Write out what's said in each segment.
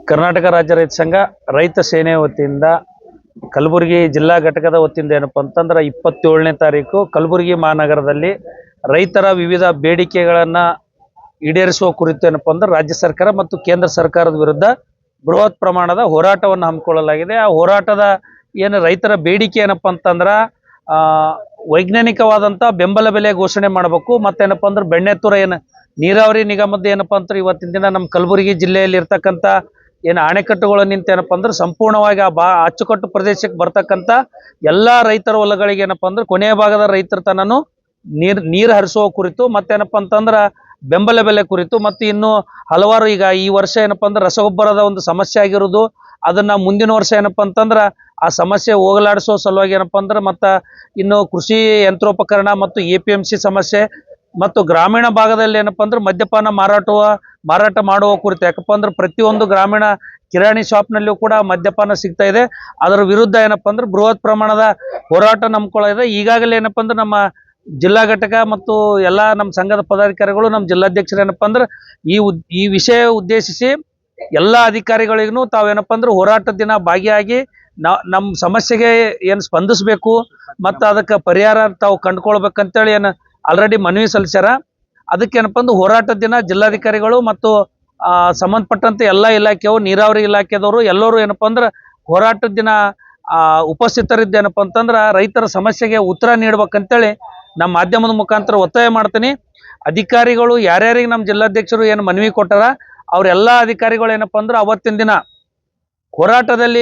ಕರ್ನಾಟಕ ರಾಜ್ಯ ರೈತ ಸಂಘ ರೈತ ಸೇನೆ ವತಿಯಿಂದ ಕಲಬುರಗಿ ಜಿಲ್ಲಾ ಘಟಕದ ವತಿಯಿಂದ ಏನಪ್ಪ ಅಂತಂದ್ರೆ 27ನೇ ತಾರೀಕು ಕಲಬುರಗಿ ಮಹಾನಗರದಲ್ಲಿ ರೈತರ ವಿವಿಧ ಬೇಡಿಕೆಗಳನ್ನು ಈಡೇರಿಸುವ ಕುರಿತು ಏನಪ್ಪ ಅಂದ್ರೆ ರಾಜ್ಯ ಸರ್ಕಾರ ಮತ್ತು ಕೇಂದ್ರ ಸರ್ಕಾರದ ವಿರುದ್ಧ ಬೃಹತ್ ಪ್ರಮಾಣದ ಹೋರಾಟವನ್ನು ಹಮ್ಮಿಕೊಳ್ಳಲಾಗಿದೆ. ಆ ಹೋರಾಟದ ಏನು ರೈತರ ಬೇಡಿಕೆ ಏನಪ್ಪ ಅಂತಂದ್ರೆ ವೈಜ್ಞಾನಿಕವಾದಂಥ ಬೆಂಬಲ ಬೆಲೆ ಘೋಷಣೆ ಮಾಡಬೇಕು. ಮತ್ತೇನಪ್ಪ ಅಂದ್ರೆ ಬೆಣ್ಣೆತುರ ಏನು ನೀರಾವರಿ ನಿಗಮದ ಏನಪ್ಪ ಅಂದ್ರೆ ಇವತ್ತಿನ ದಿನ ನಮ್ಮ ಕಲಬುರಗಿ ಜಿಲ್ಲೆಯಲ್ಲಿ ಇರ್ತಕ್ಕಂಥ ಏನು ಅಣೆಕಟ್ಟುಗಳು ನಿಂತೇನಪ್ಪ ಅಂದ್ರೆ ಸಂಪೂರ್ಣವಾಗಿ ಅಚ್ಚುಕಟ್ಟು ಪ್ರದೇಶಕ್ಕೆ ಬರ್ತಕ್ಕಂಥ ಎಲ್ಲ ರೈತರ ಹೊಲಗಳಿಗೆ ಏನಪ್ಪ ಅಂದ್ರೆ ಕೊನೆಯ ಭಾಗದ ರೈತರ ತನನು ನೀರು ಹರಿಸುವ ಕುರಿತು ಮತ್ತೇನಪ್ಪ ಅಂತಂದ್ರೆ ಬೆಂಬಲ ಬೆಲೆ ಕುರಿತು ಮತ್ತು ಇನ್ನು ಹಲವಾರು ಈಗ ಈ ವರ್ಷ ಏನಪ್ಪ ಅಂದ್ರೆ ರಸಗೊಬ್ಬರದ ಒಂದು ಸಮಸ್ಯೆ ಆಗಿರೋದು, ಅದನ್ನ ಮುಂದಿನ ವರ್ಷ ಏನಪ್ಪ ಅಂತಂದ್ರೆ ಆ ಸಮಸ್ಯೆ ಹೋಗಲಾಡಿಸೋ ಸಲುವಾಗಿ ಏನಪ್ಪ ಅಂದ್ರೆ ಮತ್ತು ಇನ್ನು ಕೃಷಿ ಯಂತ್ರೋಪಕರಣ ಮತ್ತು APMC ಸಮಸ್ಯೆ ಮತ್ತು ಗ್ರಾಮೀಣ ಭಾಗದಲ್ಲಿ ಏನಪ್ಪ ಅಂದ್ರೆ ಮದ್ಯಪಾನ ಮಾರಾಟ ಮಾಡುವ ಕುರಿತು. ಯಾಕಪ್ಪ ಅಂದ್ರೆ ಪ್ರತಿಯೊಂದು ಗ್ರಾಮೀಣ ಕಿರಾಣಿ ಶಾಪ್ನಲ್ಲಿಯೂ ಕೂಡ ಮದ್ಯಪಾನ ಸಿಗ್ತಾ ಇದೆ. ಅದರ ವಿರುದ್ಧ ಏನಪ್ಪ ಅಂದ್ರೆ ಬೃಹತ್ ಪ್ರಮಾಣದ ಹೋರಾಟ ನಂಬ್ಕೊಳ್ಳೋದಿದೆ. ಈಗಾಗಲೇ ಏನಪ್ಪ ಅಂದ್ರೆ ನಮ್ಮ ಜಿಲ್ಲಾ ಘಟಕ ಮತ್ತು ಎಲ್ಲ ನಮ್ಮ ಸಂಘದ ಪದಾಧಿಕಾರಿಗಳು, ನಮ್ಮ ಜಿಲ್ಲಾಧ್ಯಕ್ಷರು ಏನಪ್ಪ ಅಂದ್ರೆ ಈ ವಿಷಯ ಉದ್ದೇಶಿಸಿ ಎಲ್ಲ ಅಧಿಕಾರಿಗಳಿಗೂ ತಾವೇನಪ್ಪ ಅಂದ್ರೆ ಹೋರಾಟದ ದಿನ ಭಾಗಿಯಾಗಿ ನಮ್ಮ ಸಮಸ್ಯೆಗೆ ಏನು ಸ್ಪಂದಿಸಬೇಕು ಮತ್ತು ಅದಕ್ಕೆ ಪರಿಹಾರ ತಾವು ಕಂಡುಕೊಳ್ಬೇಕಂತೇಳಿ ಏನು ಆಲ್ರೆಡಿ ಮನವಿ ಸಲ್ಲಿಸ್ಯಾರ. ಅದಕ್ಕೇನಪ್ಪ ಅಂದ್ರೆ ಹೋರಾಟದ ದಿನ ಜಿಲ್ಲಾಧಿಕಾರಿಗಳು ಮತ್ತು ಸಂಬಂಧಪಟ್ಟಂತೆ ಎಲ್ಲ ಇಲಾಖೆಯವರು, ನೀರಾವರಿ ಇಲಾಖೆದವರು ಎಲ್ಲರೂ ಏನಪ್ಪ ಅಂದ್ರೆ ಹೋರಾಟದ ದಿನ ಉಪಸ್ಥಿತರಿದ್ದೇನಪ್ಪ ಅಂತಂದ್ರೆ ರೈತರ ಸಮಸ್ಯೆಗೆ ಉತ್ತರ ನೀಡ್ಬೇಕಂತೇಳಿ ನಮ್ಮ ಮಾಧ್ಯಮದ ಮುಖಾಂತರ ಒತ್ತಾಯ ಮಾಡ್ತೀನಿ. ಅಧಿಕಾರಿಗಳು ಯಾರ್ಯಾರಿಗೆ ನಮ್ಮ ಜಿಲ್ಲಾಧ್ಯಕ್ಷರು ಏನು ಮನವಿ ಕೊಟ್ಟಾರ ಅವರೆಲ್ಲ ಅಧಿಕಾರಿಗಳು ಏನಪ್ಪ ಅಂದ್ರೆ ಅವತ್ತಿನ ದಿನ ಹೋರಾಟದಲ್ಲಿ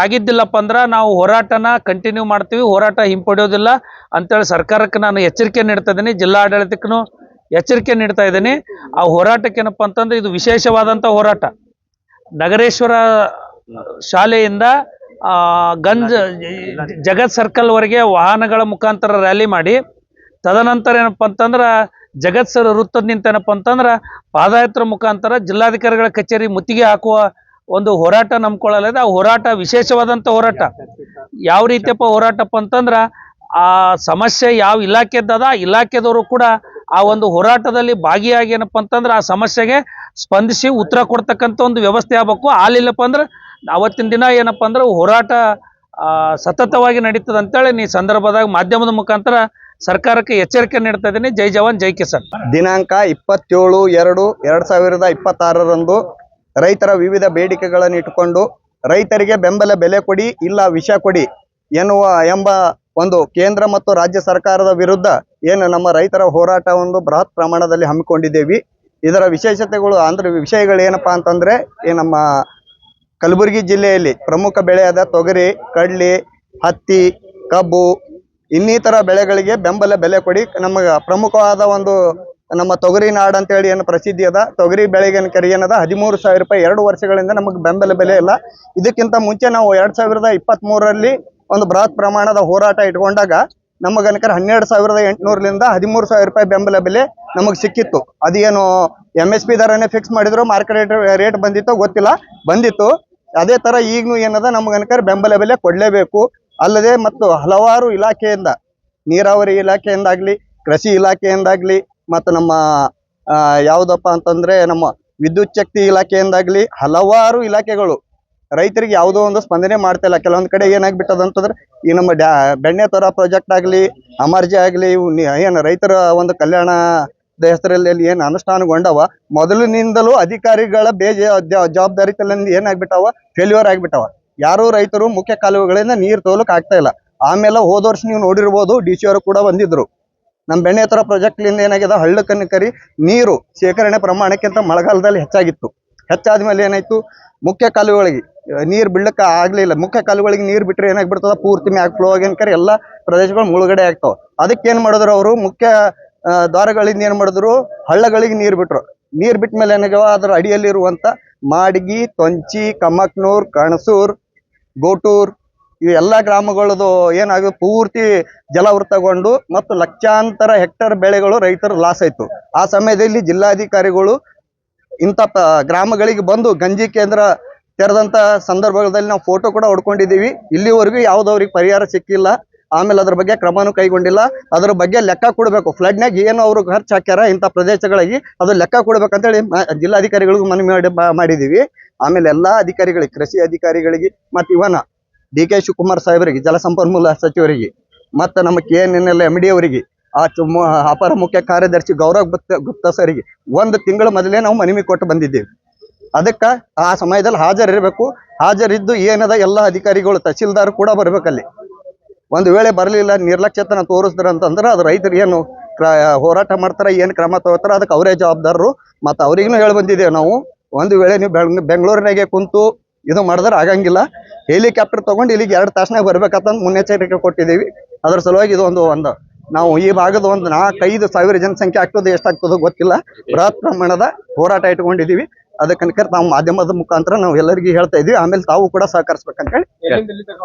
ಆಗಿದ್ದಿಲ್ಲಪ್ಪ ಅಂದ್ರೆ ನಾವು ಹೋರಾಟನ ಕಂಟಿನ್ಯೂ ಮಾಡ್ತೀವಿ, ಹೋರಾಟ ಹಿಂಪಡೆಯೋದಿಲ್ಲ ಅಂತೇಳಿ ಸರ್ಕಾರಕ್ಕೆ ನಾನು ಎಚ್ಚರಿಕೆ ನೀಡ್ತಾ ಇದ್ದೀನಿ, ಜಿಲ್ಲಾ ಆಡಳಿತಕ್ಕೂ ಎಚ್ಚರಿಕೆ ನೀಡ್ತಾ ಇದ್ದೀನಿ. ಆ ಹೋರಾಟಕ್ಕೆ ಏನಪ್ಪ ಅಂತಂದ್ರೆ ಇದು ವಿಶೇಷವಾದಂಥ ಹೋರಾಟ. ನಗರೇಶ್ವರ ಶಾಲೆಯಿಂದ ಜಗತ್ ಸರ್ಕಲ್ವರೆಗೆ ವಾಹನಗಳ ಮುಖಾಂತರ ರ್ಯಾಲಿ ಮಾಡಿ, ತದನಂತರ ಏನಪ್ಪ ಅಂತಂದ್ರೆ ಜಗತ್ ಸರ್ ವೃತ್ತದ ನಿಂತೇನಪ್ಪ ಅಂತಂದ್ರೆ ಪಾದಯಾತ್ರೆ ಮುಖಾಂತರ ಜಿಲ್ಲಾಧಿಕಾರಿಗಳ ಕಚೇರಿ ಮುತ್ತಿಗೆ ಹಾಕುವ ಒಂದು ಹೋರಾಟ ನಂಬ್ಕೊಳ್ಳಲಿದೆ. ಆ ಹೋರಾಟ ವಿಶೇಷವಾದಂಥ ಹೋರಾಟ. ಯಾವ ರೀತಿಯಪ್ಪ ಹೋರಾಟಪ್ಪ ಅಂತಂದ್ರೆ ಆ ಸಮಸ್ಯೆ ಯಾವ ಇಲಾಖೆದ್ದದ ಇಲಾಖೆದವರು ಕೂಡ ಆ ಒಂದು ಹೋರಾಟದಲ್ಲಿ ಭಾಗಿಯಾಗಿ ಏನಪ್ಪ ಅಂತಂದ್ರೆ ಆ ಸಮಸ್ಯೆಗೆ ಸ್ಪಂದಿಸಿ ಉತ್ತರ ಕೊಡ್ತಕ್ಕಂಥ ಒಂದು ವ್ಯವಸ್ಥೆ ಆಗಬೇಕು. ಆಲಿಲ್ಲಪ್ಪ ಅಂದ್ರೆ ಅವತ್ತಿನ ದಿನ ಏನಪ್ಪ ಅಂದ್ರೆ ಹೋರಾಟ ಸತತವಾಗಿ ನಡೀತದೆ ಅಂತೇಳಿ ಈ ಸಂದರ್ಭದಾಗ ಮಾಧ್ಯಮದ ಮುಖಾಂತರ ಸರ್ಕಾರಕ್ಕೆ ಎಚ್ಚರಿಕೆ ನೀಡ್ತಾ ಇದ್ದೀನಿ. ಜೈ ಜವಾನ್ ಜೈ ಕಿಸಾನ್. ದಿನಾಂಕ 27/2/2026 ರೈತರ ವಿವಿಧ ಬೇಡಿಕೆಗಳನ್ನು ಇಟ್ಟುಕೊಂಡು ರೈತರಿಗೆ ಬೆಂಬಲ ಬೆಲೆ ಕೊಡಿ ಇಲ್ಲ ವಿಷ ಕೊಡಿ ಎಂಬ ಒಂದು ಕೇಂದ್ರ ಮತ್ತು ರಾಜ್ಯ ಸರ್ಕಾರದ ವಿರುದ್ಧ ಏನು ನಮ್ಮ ರೈತರ ಹೋರಾಟ ಒಂದು ಬೃಹತ್ ಪ್ರಮಾಣದಲ್ಲಿ ಹಮ್ಮಿಕೊಂಡಿದ್ದೇವೆ. ಇದರ ವಿಶೇಷತೆಗಳು ಅಂದ್ರೆ ವಿಷಯಗಳೇನಪ್ಪ ಅಂತಂದ್ರೆ ನಮ್ಮ ಕಲಬುರಗಿ ಜಿಲ್ಲೆಯಲ್ಲಿ ಪ್ರಮುಖ ಬೆಳೆಯಾದ ತೊಗರಿ, ಕಡ್ಲಿ, ಹತ್ತಿ, ಕಬ್ಬು ಇನ್ನಿತರ ಬೆಳೆಗಳಿಗೆ ಬೆಂಬಲ ಬೆಲೆ ಕೊಡಿ. ನಮಗೆ ಪ್ರಮುಖವಾದ ಒಂದು ನಮ್ಮ ತೊಗರಿ ನಾಡು ಅಂತೇಳಿ ಏನು ಪ್ರಸಿದ್ಧಿ ಅದ. ತೊಗರಿ ಬೆಳೆಗೆ ಏನದ 13,000 ರೂಪಾಯಿ 2 ವರ್ಷಗಳಿಂದ ನಮಗೆ ಬೆಂಬಲ ಬೆಲೆ ಇಲ್ಲ. ಇದಕ್ಕಿಂತ ಮುಂಚೆ ನಾವು 2023ರಲ್ಲಿ ಒಂದು ಬೃಹತ್ ಪ್ರಮಾಣದ ಹೋರಾಟ ಇಟ್ಕೊಂಡಾಗ ನಮಗನಕರ 12,800ರಿಂದ 13,000 ರೂಪಾಯಿ ಬೆಂಬಲ ಬೆಲೆ ನಮಗೆ ಸಿಕ್ಕಿತ್ತು. ಅದೇನು MSP ದರನೇ ಫಿಕ್ಸ್ ಮಾಡಿದ್ರು, ಮಾರ್ಕೆಟ್ ರೇಟ್ ಬಂದಿತ್ತೋ ಗೊತ್ತಿಲ್ಲ, ಬಂದಿತ್ತು. ಅದೇ ತರ ಈಗಲೂ ಏನದ ನಮಗನಕರ ಬೆಂಬಲ ಬೆಲೆ ಕೊಡಲೇಬೇಕು. ಅಲ್ಲದೆ ಮತ್ತು ಹಲವಾರು ಇಲಾಖೆಯಿಂದ, ನೀರಾವರಿ ಇಲಾಖೆಯಿಂದಾಗ್ಲಿ, ಕೃಷಿ ಇಲಾಖೆಯಿಂದಾಗ್ಲಿ, ಮತ್ತು ನಮ್ಮ ಯಾವುದಪ್ಪ ಅಂತಂದ್ರೆ ನಮ್ಮ ವಿದ್ಯುತ್ ಶಕ್ತಿ ಇಲಾಖೆಯಿಂದಾಗ್ಲಿ ಹಲವಾರು ಇಲಾಖೆಗಳು ರೈತರಿಗೆ ಯಾವುದೋ ಒಂದು ಸ್ಪಂದನೆ ಮಾಡ್ತಾ ಇಲ್ಲ. ಕೆಲವೊಂದು ಕಡೆ ಏನಾಗ್ಬಿಟ್ಟದಂತಂದ್ರೆ ಈ ನಮ್ಮ ಬೆಣ್ಣೆತೊರ ಪ್ರಾಜೆಕ್ಟ್ ಆಗಲಿ, ಅಮರ್ಜಿ ಆಗಲಿ, ಇವು ಏನು ರೈತರ ಒಂದು ಕಲ್ಯಾಣದ ಹೆಸರಲ್ಲಿ ಏನು ಅನುಷ್ಠಾನಗೊಂಡವ ಮೊದಲಿನಿಂದಲೂ ಅಧಿಕಾರಿಗಳ ಜವಾಬ್ದಾರಿತಲಿಂದ ಏನಾಗ್ಬಿಟ್ಟವ ಫೇಲ್ಯೂರ್ ಆಗಿಬಿಟ್ಟವ. ಯಾರು ರೈತರು ಮುಖ್ಯ ಕಾಲುವೆಗಳಿಂದ ನೀರು ತೋಲಕ್ ಆಗ್ತಾ ಇಲ್ಲ. ಆಮೇಲೆ ಹೋದ ವರ್ಷ ನೀವು ನೋಡಿರ್ಬೋದು, DC ಅವರು ಕೂಡ ಬಂದಿದ್ರು. ನಮ್ಮ ಬೆಣ್ಣೆತರ ಪ್ರಾಜೆಕ್ಟ್ಲಿಂದ ಏನಾಗಿದೆ, ಹಳ್ಳಕ್ಕನ್ನು ಕರಿ ನೀರು ಶೇಖರಣೆ ಪ್ರಮಾಣಕ್ಕಿಂತ ಮಳೆಗಾಲದಲ್ಲಿ ಹೆಚ್ಚಾಗಿತ್ತು. ಹೆಚ್ಚಾದ್ಮೇಲೆ ಏನಾಯ್ತು, ಮುಖ್ಯ ಕಾಲುವೆಗಳಿಗೆ ನೀರು ಬಿಡ್ಲಿಕ್ಕೆ ಆಗ್ಲಿಲ್ಲ. ಮುಖ್ಯ ಕಾಲುವೆಗಳಿಗೆ ನೀರು ಬಿಟ್ಟರೆ ಏನಾಗ್ಬಿಡ್ತದ, ಪೂರ್ತಿ ಮ್ಯಾಗ್ ಫ್ಲೋ ಆಗಿನ್ಕರಿ ಎಲ್ಲ ಪ್ರದೇಶಗಳು ಮುಳುಗಡೆ ಆಗ್ತಾವ. ಅದಕ್ಕೆ ಏನು ಮಾಡಿದ್ರು ಅವರು, ಮುಖ್ಯ ದ್ವಾರಗಳಿಂದ ಏನು ಮಾಡಿದ್ರು, ಹಳ್ಳಗಳಿಗೆ ನೀರು ಬಿಟ್ರು. ನೀರು ಬಿಟ್ಟ ಮೇಲೆ ಏನಾಗ್ಯಾವ, ಅದರ ಅಡಿಯಲ್ಲಿರುವಂತ ಮಾಡಗಿ, ತೊಂಚಿ, ಕಮಕ್ನೂರ್, ಕಣಸೂರ್, ಗೋಟೂರ್ ಇವೆಲ್ಲ ಗ್ರಾಮಗಳದು ಏನಾಗ ಪೂರ್ತಿ ಜಲವೃತಗೊಂಡು ಮತ್ತು ಲಕ್ಷಾಂತರ ಹೆಕ್ಟರ್ ಬೆಳೆಗಳು ರೈತರ ಲಾಸ್ ಆಯ್ತು. ಆ ಸಮಯದಲ್ಲಿ ಜಿಲ್ಲಾಧಿಕಾರಿಗಳು ಇಂಥ ಗ್ರಾಮಗಳಿಗೆ ಬಂದು ಗಂಜಿ ಕೇಂದ್ರ ತೆರೆದಂತ ಸಂದರ್ಭದಲ್ಲಿ ನಾವು ಫೋಟೋ ಕೂಡ ಹೊಡ್ಕೊಂಡಿದ್ದೀವಿ. ಇಲ್ಲಿವರೆಗೂ ಯಾವುದವ್ರಿಗೆ ಪರಿಹಾರ ಸಿಕ್ಕಿಲ್ಲ. ಆಮೇಲೆ ಅದ್ರ ಬಗ್ಗೆ ಕ್ರಮನೂ ಕೈಗೊಂಡಿಲ್ಲ. ಅದ್ರ ಬಗ್ಗೆ ಲೆಕ್ಕ ಕೊಡಬೇಕು. ಫ್ಲಡ್ನಾಗ ಏನು ಅವರು ಖರ್ಚು ಹಾಕ್ಯಾರ ಇಂಥ ಪ್ರದೇಶಗಳಿಗೆ ಅದು ಲೆಕ್ಕ ಕೊಡ್ಬೇಕಂತೇಳಿ ಜಿಲ್ಲಾಧಿಕಾರಿಗಳಿಗೂ ಮನವಿ ಮಾಡಿದೀವಿ. ಆಮೇಲೆ ಎಲ್ಲಾ ಅಧಿಕಾರಿಗಳಿಗೆ, ಕೃಷಿ ಅಧಿಕಾರಿಗಳಿಗೆ, ಮತ್ತು ಇವನ ಡಿ ಕೆ ಶಿವಕುಮಾರ್ ಸಾಹೇಬರಿಗೆ, ಜಲಸಂಪನ್ಮೂಲ ಸಚಿವರಿಗೆ, ಮತ್ತು ನಮ್ಮ KNNL MD ಅವರಿಗೆ, ಅಪರ ಮುಖ್ಯ ಕಾರ್ಯದರ್ಶಿ ಗೌರವ್ ಗುಪ್ತಾ ಸರಿಗೆ 1 ತಿಂಗಳ ಮೊದಲೇ ನಾವು ಮನವಿ ಕೊಟ್ಟು ಬಂದಿದ್ದೇವೆ. ಅದಕ್ಕೆ ಆ ಸಮಯದಲ್ಲಿ ಹಾಜರಿರಬೇಕು. ಹಾಜರಿದ್ದು ಏನದ ಎಲ್ಲ ಅಧಿಕಾರಿಗಳು, ತಹಸೀಲ್ದಾರ್ ಕೂಡ ಬರ್ಬೇಕಲ್ಲಿ. ಒಂದು ವೇಳೆ ಬರಲಿಲ್ಲ, ನಿರ್ಲಕ್ಷ್ಯತನ ತೋರಿಸಿದ್ರ ಅಂತಂದ್ರೆ ಅದು ರೈತರು ಏನು ಹೋರಾಟ ಮಾಡ್ತಾರ, ಏನು ಕ್ರಮ ತಗೋತಾರ ಅದಕ್ಕೆ ಅವರೇ ಜವಾಬ್ದಾರರು. ಮತ್ತು ಅವ್ರಿಗೂ ಹೇಳಿ ಬಂದಿದ್ದೇವೆ ನಾವು, ಒಂದು ವೇಳೆ ನೀವು ಬೆಂಗಳೂರಿನಾಗೆ ಕುಂತು ಇದು ಮಾಡಿದ್ರೆ ಆಗಂಗಿಲ್ಲ. ಹೆಲಿಕಾಪ್ಟರ್ ತಗೊಂಡು ಇಲ್ಲಿಗೆ 2 ತಾಸ್ನಾಗ ಬರ್ಬೇಕಂತ ಮುನ್ನೆಚ್ಚರಿಕೆ ಕೊಟ್ಟಿದ್ದೀವಿ. ಅದರ ಸಲುವಾಗಿ ಇದು ಒಂದು ನಾವು ಈ ಭಾಗದ 4-5 ಸಾವಿರ ಜನಸಂಖ್ಯೆ ಆಗ್ತದೆ, ಎಷ್ಟಾಗ್ತದೋ ಗೊತ್ತಿಲ್ಲ, ಬೃಹತ್ ಪ್ರಮಾಣದ ಹೋರಾಟ ಇಟ್ಕೊಂಡಿದ್ದೀವಿ. ಅದಕ್ಕನಕ ನಾವು ಮಾಧ್ಯಮದ ಮುಖಾಂತರ ನಾವು ಎಲ್ಲರಿಗೂ ಹೇಳ್ತಾ ಇದೀವಿ. ಆಮೇಲೆ ತಾವು ಕೂಡ ಸಹಕರಿಸ್ಬೇಕಂತ ಹೇಳಿ.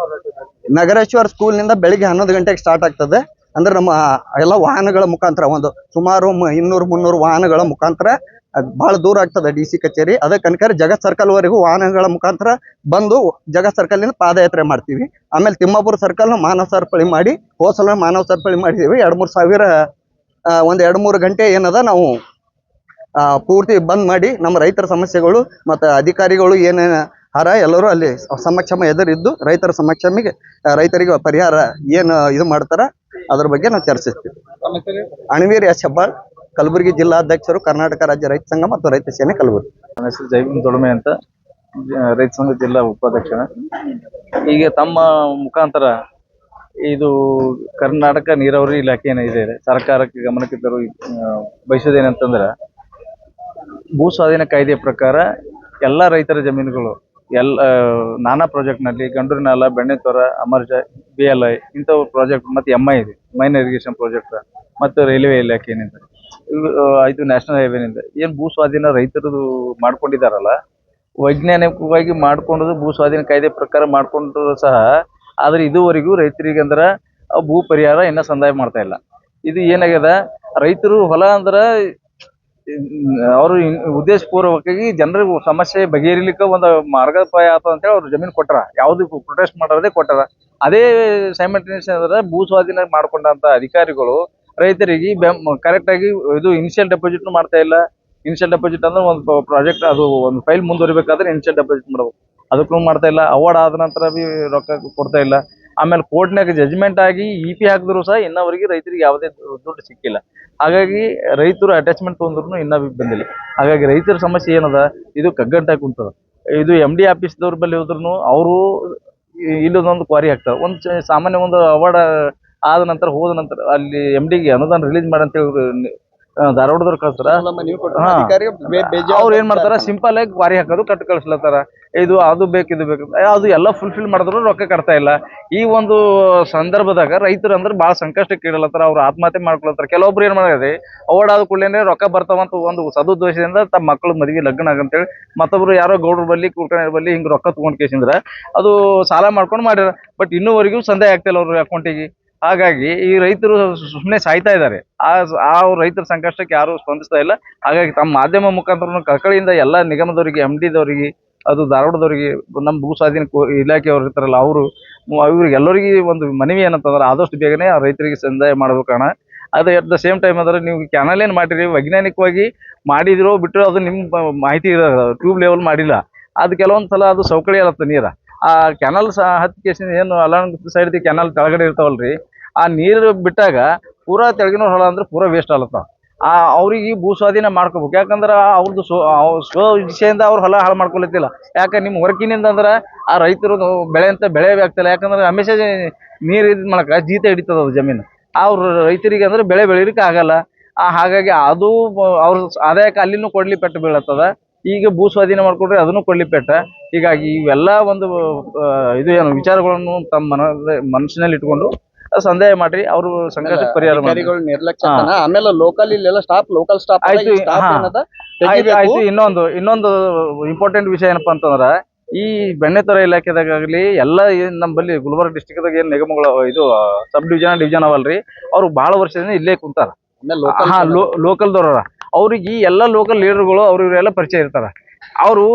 ನಗರೇಶ್ವರ ಸ್ಕೂಲ್ನಿಂದ ಬೆಳಿಗ್ಗೆ 11 ಗಂಟೆಗೆ ಸ್ಟಾರ್ಟ್ ಆಗ್ತದೆ. ಅಂದ್ರೆ ನಮ್ಮ ಎಲ್ಲ ವಾಹನಗಳ ಮುಖಾಂತರ ಸುಮಾರು 200-300 ವಾಹನಗಳ ಮುಖಾಂತರ ಬಹಳ ದೂರ ಆಗ್ತದೆ DC ಕಚೇರಿ. ಅದಕ್ಕನಕ ಜಗತ್ ಸರ್ಕಲ್ ವರೆಗೂ ವಾಹನಗಳ ಮುಖಾಂತರ ಬಂದು ಜಗತ್ ಸರ್ಕಲ್ ನಿಂದ ಪಾದಯಾತ್ರೆ ಮಾಡ್ತೀವಿ. ಆಮೇಲೆ ತಿಮ್ಮಾಪುರ ಸರ್ಕಲ್ ಮಾನವ ಸರಪಳಿ ಮಾಡಿ, ಹೋಸಲ ಮಾನವ ಸರಪಳಿ ಮಾಡಿದೀವಿ. 2-3 ಸಾವಿರ 2-3 ಗಂಟೆ ಏನದ ನಾವು ಪೂರ್ತಿ ಬಂದ್ ಮಾಡಿ ನಮ್ಮ ರೈತರ ಸಮಸ್ಯೆಗಳು ಮತ್ತು ಅಧಿಕಾರಿಗಳು ಏನೇನು ಎಲ್ಲರೂ ಅಲ್ಲಿ ಸಮಕ್ಷಮ ಎದುರಿದ್ದು ರೈತರಿಗೆ ಪರಿಹಾರ ಏನು ಇದು ಮಾಡ್ತಾರ ಅದ್ರ ಬಗ್ಗೆ ನಾವು ಚರ್ಚಿಸ್ತೀವಿ. ಅಣವೀರ್ ಎಸ್ ಹೆಬ್ಬಾಳ್, ಕಲಬುರಗಿ ಜಿಲ್ಲಾಧ್ಯಕ್ಷರು, ಕರ್ನಾಟಕ ರಾಜ್ಯ ರೈತ ಸಂಘ ಮತ್ತು ರೈತ ಸೇನೆ ಕಲಬುರಗಿ. ನನ್ನ ಹೆಸರು ಜೈವಿನ್ ದೊಡಮೆ ಅಂತ, ರೈತ ಸಂಘ ಜಿಲ್ಲಾ ಉಪಾಧ್ಯಕ್ಷ. ಈಗ ತಮ್ಮ ಮುಖಾಂತರ ಇದು ಕರ್ನಾಟಕ ನೀರಾವರಿ ಇಲಾಖೆ ಏನಿದೆ ಸರ್ಕಾರಕ್ಕೆ ಗಮನಕ್ಕೆ ತರುವ ಬಯಸೋದೇನಂತಂದ್ರೆ, ಭೂ ಸ್ವಾಧೀನ ಕಾಯ್ದೆ ಪ್ರಕಾರ ಎಲ್ಲ ರೈತರ ಜಮೀನುಗಳು ನಾನಾ ಪ್ರಾಜೆಕ್ಟ್ನಲ್ಲಿ ಗಂಡೂರಿನಾಲ, ಬೆಣ್ಣೆತೊರ, ಅಮರ್ಜ, BLI ಇಂಥವು ಪ್ರಾಜೆಕ್ಟ್, ಮತ್ತು MI ಇದೆ, ಮೈನ್ ಇರಿಗೇಷನ್ ಪ್ರಾಜೆಕ್ಟ್, ಮತ್ತು ರೈಲ್ವೆ ಇಲಾಖೆ ಏನಿದೆ, ಇದು ನ್ಯಾಷನಲ್ ಹೈವೇನಿಂದ ಏನು ಭೂ ಸ್ವಾಧೀನ ರೈತರದು ಮಾಡ್ಕೊಂಡಿದ್ದಾರಲ್ಲ, ವೈಜ್ಞಾನಿಕವಾಗಿ ಮಾಡ್ಕೊಂಡದು ಭೂ ಸ್ವಾಧೀನ ಕಾಯ್ದೆ ಪ್ರಕಾರ ಮಾಡ್ಕೊಂಡ್ರು ಸಹ, ಆದ್ರೆ ಇದುವರೆಗೂ ರೈತರಿಗೆ ಅಂದ್ರೆ ಭೂ ಪರಿಹಾರ ಇನ್ನೂ ಸಂದಾಯ ಮಾಡ್ತಾ ಇಲ್ಲ. ಇದು ಏನಾಗ್ಯದ, ರೈತರು ಹೊಲ ಅಂದ್ರೆ ಅವರು ಉದ್ದೇಶಪೂರ್ವಕವಾಗಿ ಜನರಿಗೆ ಸಮಸ್ಯೆ ಬಗೆಹರಿಲಿಕ್ಕೆ ಒಂದು ಮಾರ್ಗೋಪಾಯ ಆತ ಅಂತೇಳಿ ಅವ್ರು ಜಮೀನು ಕೊಟ್ಟಾರ, ಯಾವ್ದು ಪ್ರೊಟೆಸ್ಟ್ ಮಾಡೋದೇ ಕೊಟ್ಟಾರ. ಅದೇ ಸೈಮಲ್ಟೇನಿಯಸ್ ಅಂದ್ರೆ ಭೂ ಸ್ವಾಧೀನ ಮಾಡ್ಕೊಂಡಂತ ಅಧಿಕಾರಿಗಳು ರೈತರಿಗೆ ಕರೆಕ್ಟ್ ಆಗಿ ಇದು ಇನಿಷಿಯಲ್ ಡೆಪಾಸಿಟ್ ಮಾಡ್ತಾ ಇಲ್ಲ. ಇನಿಷಿಯಲ್ ಡೆಪಾಸಿಟ್ ಅಂದ್ರೆ ಒಂದು ಪ್ರಾಜೆಕ್ಟ್, ಅದು ಒಂದು ಫೈಲ್ ಮುಂದುವರಿಬೇಕಾದ್ರೆ ಇನಿಷಿಯಲ್ ಡೆಪಾಸಿಟ್ ಮಾಡ್ಬೇಕು, ಅದಕ್ಕೂ ಮಾಡ್ತಾ ಇಲ್ಲ. ಅವಾರ್ಡ್ ಆದ ನಂತರ ಬಿ ರೊಕ್ಕ ಕೊಡ್ತಾ ಇಲ್ಲ. ಆಮೇಲೆ ಕೋರ್ಟ್ನಾಗ ಜಜ್ಮೆಂಟ್ ಆಗಿ EP ಹಾಕಿದ್ರು ಸಹ ಇನ್ನವರೆಗೆ ರೈತರಿಗೆ ಯಾವುದೇ ದುಡ್ಡು ಸಿಕ್ಕಿಲ್ಲ. ಹಾಗಾಗಿ ರೈತರು ಅಟ್ಯಾಚ್ಮೆಂಟ್ ತೊಂದ್ರು ಇನ್ನೂ ಬಂದಿಲ್ಲ. ಹಾಗಾಗಿ ರೈತರ ಸಮಸ್ಯೆ ಏನದ, ಇದು ಕಗ್ಗಂಟಾಗಿ ಕುಂತದ. ಇದು MD ಆಫೀಸ್ದವ್ರ ಬಳಿ ಹೋದ್ರು ಅವರು ಇಲ್ಲೊಂದು ಕ್ವಾರಿ ಹಾಕ್ತಾರೆ. ಸಾಮಾನ್ಯ ಒಂದು ಅವಾರ್ಡ್ ಆದ ನಂತರ ಹೋದ ನಂತರ ಅಲ್ಲಿ MDಗೆ ಅನುದಾನ ರಿಲೀಸ್ ಮಾಡಂತೇಳಿ ಧಾರವಾಡದವ್ರು ಕಳ್ಸ್ತಾರ. ಅವ್ರು ಏನ್ ಮಾಡ್ತಾರ, ಸಿಂಪಲ್ ಆಗಿ ಕ್ವಾರಿ ಹಾಕೋದು, ಕಟ್ಟು ಕಳಿಸ್ಲತ್ತಾರ. ಇದು ಅದು ಬೇಕು, ಇದು ಬೇಕು, ಅದು ಎಲ್ಲ ಫುಲ್ಫಿಲ್ ಮಾಡಿದ್ರು ರೊಕ್ಕ ಕಟ್ತಾ ಇಲ್ಲ. ಈ ಒಂದು ಸಂದರ್ಭದಾಗ ರೈತರು ಅಂದ್ರೆ ಬಹಳ ಸಂಕಷ್ಟಕ್ಕೆ ಇಡಲತ್ತಾರ, ಅವ್ರು ಆತ್ಮಹತ್ಯೆ ಮಾಡ್ಕೊಳತ್ತಾರ. ಕೆಲವೊಬ್ರು ಏನ್ ಮಾಡಿದ್ರಿ, ಅವಾರ್ಡ್ ಆದ ಕೂಡಲೇ ರೊಕ್ಕ ಬರ್ತಾವಂತ ಒಂದು ಸದುದ್ದೇಶದಿಂದ ತಮ್ಮ ಮಕ್ಕಳ ಮದುವೆ ಲಗ್ನ ಆಗಂತೇಳಿ ಮತ್ತೊಬ್ರು ಯಾರೋ ಗೌಡ್ರ ಬಲ್ಲಿ ಕುಳ್ಕಣ್ರ ಬಲ್ಲಿ ಹಿಂಗ್ ರೊಕ್ಕ ತಗೊಂಡ್ ಕೇಸಿಂದ್ರ ಅದು ಸಾಲ ಮಾಡ್ಕೊಂಡು ಮಾಡ್ಯಾರ. ಬಟ್ ಇನ್ನೂವರೆಗೂ ಸಂದಾಯ ಆಗ್ತಿಲ್ಲ ಅವ್ರ ಅಕೌಂಟಿಗೆ. ಹಾಗಾಗಿ ಈ ರೈತರು ಸುಮ್ಮನೆ ಸಾಯ್ತಾ ಇದ್ದಾರೆ. ಆ ರೈತರ ಸಂಕಷ್ಟಕ್ಕೆ ಯಾರು ಸ್ಪಂದಿಸ್ತಾ ಇಲ್ಲ. ಹಾಗಾಗಿ ತಮ್ಮ ಮಾಧ್ಯಮ ಮುಖಾಂತರ ಕಳಕಳಿಯಿಂದ ಎಲ್ಲ ನಿಗಮದವರಿಗೆ, MDದವರಿಗೆ, ಅದು ಧಾರವಾಡದವರಿಗೆ, ನಮ್ಮ ಭೂ ಸ್ವಾಧೀನ ಇಲಾಖೆಯವ್ರು ಇರ್ತಾರಲ್ಲ ಅವರು, ಇವ್ರಿಗೆ ಎಲ್ಲರಿಗೆ ಒಂದು ಮನವಿ ಏನಂತಂದ್ರೆ ಆದಷ್ಟು ಬೇಗನೆ ಆ ರೈತರಿಗೆ ಸಂದಾಯ ಮಾಡ್ಬೇಕಣ್ಣ. ಅದು ಎಟ್ ದ ಸೇಮ್ ಟೈಮ್ ಅಂದ್ರೆ ನೀವು ಕ್ಯಾನಲ್ ಏನು ಮಾಡಿರಿ, ವೈಜ್ಞಾನಿಕವಾಗಿ ಮಾಡಿದಿರೋ ಬಿಟ್ಟರು ಅದು ನಿಮ್ಮ ಮಾಹಿತಿ ಟ್ಯೂಬ್ ಲೆವೆಲ್ ಮಾಡಿಲ್ಲ. ಅದು ಕೆಲವೊಂದು ಸಲ ಅದು ಸೌಕಳಿ ಇರತ್ತೆ ನೀರ. ಆ ಕೆನಲ್ ಹತ್ತಿ ಕೇಸಿನ ಏನು ಅಲಾಂಗ್ ಸೈಡ್ ಕೆನಲ್ ಕೆಳಗಡೆ ಇರ್ತಾವಲ್ರಿ, ಆ ನೀರು ಬಿಟ್ಟಾಗ ಪೂರಾ ತೆಳಗಿನ ಹೊಲ ಅಂದ್ರೆ ಪೂರಾ ವೇಸ್ಟ್ ಆಗ್ಲತ್ತಾವ. ಅವ್ರಿಗೆ ಭೂ ಸ್ವಾಧೀನ ಮಾಡ್ಕೋಬೇಕು. ಯಾಕಂದ್ರೆ ಅವ್ರದ್ದು ಸ್ವ ಇಚ್ಛೆಯಿಂದ ಅವ್ರು ಹೊಲ ಹಾಳು ಮಾಡ್ಕೊಳತ್ತಿಲ್ಲ. ಯಾಕೆ ನಿಮ್ಮ ಹೊರಕಿನಿಂದ ಅಂದ್ರೆ ಆ ರೈತರು ಬೆಳೆ ಆಗ್ತಿಲ್ಲ. ಯಾಕಂದ್ರೆ ಹಮೇಶಾ ನೀರು ಇದ್ ಮಾಡಕ ಜೀತ ಹಿಡಿತದ ಅದು ಜಮೀನು. ಅವ್ರ ರೈತರಿಗೆ ಅಂದ್ರೆ ಬೆಳೆ ಬೆಳಿಲಿಕ್ಕೆ ಆಗಲ್ಲ. ಹಾಗಾಗಿ ಅದು ಅವ್ರ ಆದಾಯಕ್ಕೆ ಅಲ್ಲಿನೂ ಕೊಡ್ಲಿ ಪೆಟ್ಟು ಬೀಳತ್ತದ. ಈಗ ಭೂ ಸ್ವಾಧೀನ ಮಾಡ್ಕೊಂಡ್ರೆ ಅದನ್ನು ಕೊಡ್ಲಿ ಪೆಟ್ಟ. ಹೀಗಾಗಿ ಇವೆಲ್ಲ ಒಂದು ಇದು ಏನು ವಿಚಾರಗಳನ್ನು ತಮ್ಮ ಮನಸ್ಸಿನಲ್ಲಿ ಇಟ್ಕೊಂಡು ಸಂದೇಹ ಮಾಡ್ರಿ, ಅವರು ಸಂಘರ್ಷ ಪರಿಹಾರ ನಿರ್ಲಕ್ಷ್ಯ. ಆಮೇಲೆ ಲೋಕಲ್ ಇಲ್ಲೆಲ್ಲ ಲೋಕಲ್ ಸ್ಟಾಫ್ ಆಯ್ತು. ಇನ್ನೊಂದು ಇಂಪಾರ್ಟೆಂಟ್ ವಿಷಯ ಏನಪ್ಪಾ ಅಂತಂದ್ರ, ಈ ಬೆಣ್ಣೆತೊರೆ ಇಲಾಖೆದಾಗಲಿ ಎಲ್ಲ ನಮ್ಮಲ್ಲಿ ಗುಲ್ಬರ್ಗ ಡಿಸ್ಟಿಕ್ದಾಗ ಏನ್ ನಿಗಮಗಳು ಇದು ಸಬ್ ಡಿವಿಷನ್ ಅವಲ್ರಿ, ಅವ್ರು ಬಹಳ ವರ್ಷದಿಂದ ಇಲ್ಲೇ ಕುಂತಾರ. ಲೋಕಲ್ದವ್ರ ಅವ್ರಿಗೆ ಎಲ್ಲ ಲೋಕಲ್ ಲೀಡರ್ಗಳು ಇವರೆಲ್ಲ ಪರಿಚಯ ಇರ್ತಾರ. ಅವರು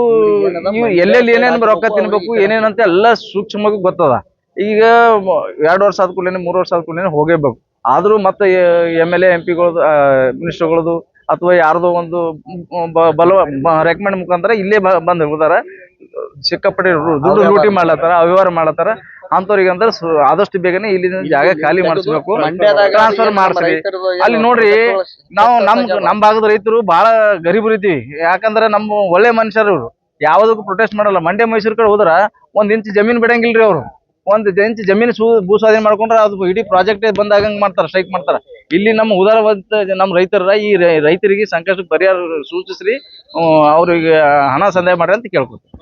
ಎಲ್ಲೆಲ್ಲಿ ಏನೇನ್ ರೊಕ್ಕ ತಿನ್ಬೇಕು ಏನೇನಂತ ಎಲ್ಲ ಸೂಕ್ಷ್ಮವಾಗಿ ಗೊತ್ತದ. ಈಗ 2 ವರ್ಷ ಆದ ಕೂಡಲೇ 3 ವರ್ಷ ಆದ ಕೂಡಲೇ ಹೋಗೇಬೇಕು. ಆದ್ರೂ ಮತ್ತೆ MLA MP ಗಳದು ಮಿನಿಸ್ಟರ್ಗಳದು ಅಥವಾ ಯಾರ್ದೋ ಒಂದು ರೆಕಮೆಂಡ್ ಮುಖಾಂತರ ಇಲ್ಲೇ ಬಂದ್ ಹೋದಾರ. ಸಿಕ್ಕಾಪಟ್ಟೆ ದುಡ್ಡು ಲೂಟಿ ಮಾಡ್ಲತ್ತಾರ, ಅವ್ಯವಹಾರ ಮಾಡ್ಲತ್ತಾರ. ಅಂತವ್ರಿಗೆ ಅಂದ್ರೆ ಆದಷ್ಟು ಬೇಗನೆ ಇಲ್ಲಿಂದ ಜಾಗ ಖಾಲಿ ಮಾಡಿಸ್ಬೇಕು, ಟ್ರಾನ್ಸ್ಫರ್ ಮಾಡಿಸ್ರಿ. ಅಲ್ಲಿ ನೋಡ್ರಿ, ನಾವು ನಮ್ ಭಾಗದ ರೈತರು ಬಹಳ ಗರೀಬರು ಇದ್ದೀವಿ. ಯಾಕಂದ್ರೆ ನಮ್ಮ ಒಳ್ಳೆ ಮನುಷ್ಯರು, ಯಾವ್ದಕ್ಕೂ ಪ್ರೊಟೆಸ್ಟ್ ಮಾಡಲ್ಲ. ಮಂಡ್ಯ ಮೈಸೂರು ಕಡೆ ಹೋದ್ರ 1 ಇಂಚ್ ಜಮೀನ್ ಬಿಡಂಗಿಲ್ರಿ ಅವ್ರು. 1 ಇಂಚ್ ಜಮೀನ್ ಭೂ ಸ್ವಾಧೀನ ಮಾಡ್ಕೊಂಡ್ರೆ ಅದು ಇಡೀ ಪ್ರಾಜೆಕ್ಟ್ ಬಂದಾಗಂಗ್ ಮಾಡ್ತಾರ, ಸ್ಟ್ರೈಕ್ ಮಾಡ್ತಾರ. ಇಲ್ಲಿ ನಮ್ಮ ಉದಾರವಾದ ನಮ್ಮ ರೈತರ ಈ ರೈತರಿಗೆ ಸಂಕಷ್ಟ ಪರಿಹಾರ ಸೂಚಿಸ್ರಿ, ಅವ್ರಿಗೆ ಹಣ ಸಂದಾಯ ಮಾಡ್ರಿ ಅಂತ ಕೇಳ್ಕೊತೀವಿ.